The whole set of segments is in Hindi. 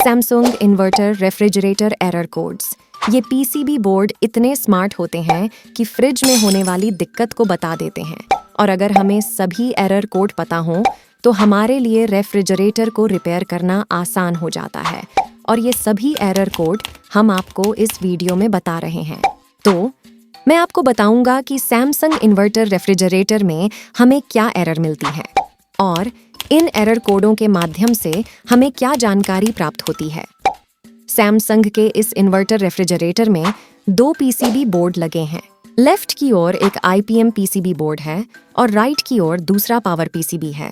Samsung inverter refrigerator error codes. ये पीसीबी बोर्ड इतने स्मार्ट होते हैं कि फ्रिज में होने वाली दिक्कत को बता देते हैं, और अगर हमें सभी एरर कोड पता हो तो हमारे लिए रेफ्रिजरेटर को रिपेयर करना आसान हो जाता है। और ये सभी एरर कोड हम आपको इस वीडियो में बता रहे हैं। तो मैं आपको बताऊंगा कि सैमसंग इन्वर्टर रेफ्रिजरेटर में हमें क्या एरर मिलती है और इन एरर कोडों के माध्यम से हमें क्या जानकारी प्राप्त होती है। सैमसंग के इस इन्वर्टर रेफ्रिजरेटर में 2 पीसीबी बोर्ड लगे हैं। लेफ्ट की ओर एक आईपीएम पीसीबी बोर्ड है और राइट की ओर दूसरा पावर पीसीबी है।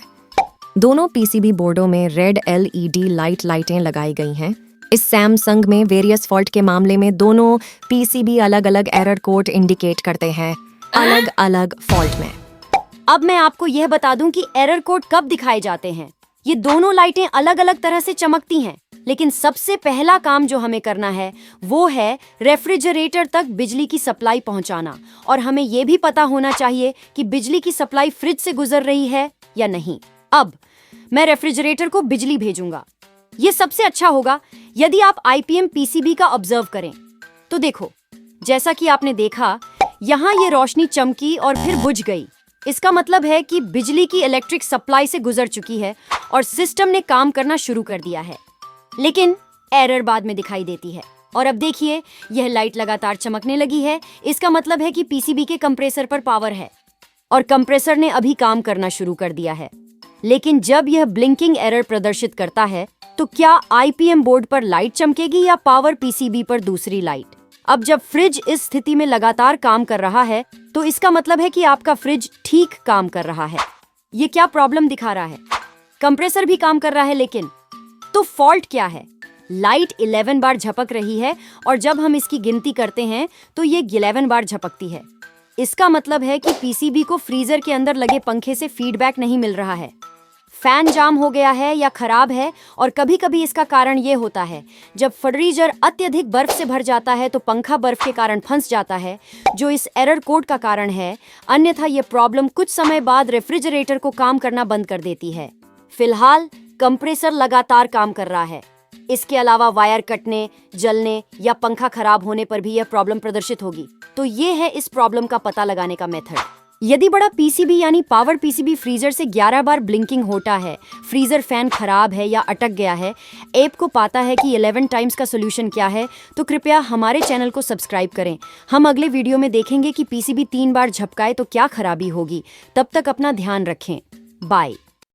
दोनों पीसीबी बोर्डों में रेड एलईडी लाइटें लगाई गई हैं। इस सैमसंग में वेरियस फॉल्ट के मामले में दोनों पीसीबी अलग अलग एरर कोड इंडिकेट करते हैं, अलग अलग फॉल्ट में। अब मैं आपको यह बता दूं कि एरर कोड कब दिखाए जाते हैं। ये दोनों लाइटें अलग अलग तरह से चमकती हैं, लेकिन सबसे पहला काम जो हमें करना है वो है रेफ्रिजरेटर तक बिजली की सप्लाई पहुंचाना। और हमें ये भी पता होना चाहिए कि बिजली की सप्लाई फ्रिज से गुजर रही है या नहीं। अब मैं रेफ्रिजरेटर को बिजली भेजूंगा। ये सबसे अच्छा होगा यदि आप आईपीएम पीसीबी का ऑब्जर्व करें। तो देखो, जैसा कि आपने देखा, यहाँ ये रोशनी चमकी और फिर बुझ गई। इसका मतलब है कि बिजली की इलेक्ट्रिक सप्लाई से गुजर चुकी है और सिस्टम ने काम करना शुरू कर दिया है। लेकिन एरर बाद में दिखाई देती है। और अब देखिए, यह लाइट लगातार चमकने लगी है। इसका मतलब है कि पीसीबी के कंप्रेसर पर पावर है और कंप्रेसर ने अभी काम करना शुरू कर दिया है। लेकिन जब यह ब्लिंकिंग एरर प्रदर्शित करता है तो क्या आईपीएम बोर्ड पर लाइट चमकेगी या पावर पीसीबी पर दूसरी लाइट? अब जब फ्रिज इस स्थिति में लगातार काम कर रहा है तो इसका मतलब है कि आपका फ्रिज ठीक काम कर रहा है। ये क्या प्रॉब्लम दिखा रहा है? कंप्रेसर भी काम कर रहा है, लेकिन तो फॉल्ट क्या है? लाइट 11 बार झपक रही है और जब हम इसकी गिनती करते हैं तो ये 11 बार झपकती है। इसका मतलब है कि पीसीबी को फ्रीजर के अंदर लगे पंखे से फीडबैक नहीं मिल रहा है। फैन जाम हो गया है या खराब है। और कभी कभी इसका कारण ये होता है, जब फ्रीजर अत्यधिक बर्फ से भर जाता है तो पंखा बर्फ के कारण फंस जाता है, जो इस एरर कोड का कारण है। अन्यथा ये प्रॉब्लम कुछ समय बाद रेफ्रिजरेटर को काम करना बंद कर देती है। फिलहाल कंप्रेसर लगातार काम कर रहा है। इसके अलावा वायर कटने, जलने या पंखा खराब होने पर भी यह प्रॉब्लम प्रदर्शित होगी। तो ये है इस प्रॉब्लम का पता लगाने का मेथड। यदि बड़ा पीसीबी यानी पावर पीसीबी फ्रीजर से 11 बार ब्लिंकिंग होता है, फ्रीजर फैन खराब है या अटक गया है, ऐप को पता है कि 11 टाइम्स का सोल्यूशन क्या है, तो कृपया हमारे चैनल को सब्सक्राइब करें। हम अगले वीडियो में देखेंगे कि पीसीबी 3 बार झपकाए तो क्या खराबी होगी। तब तक अपना ध्यान रखें। बाय।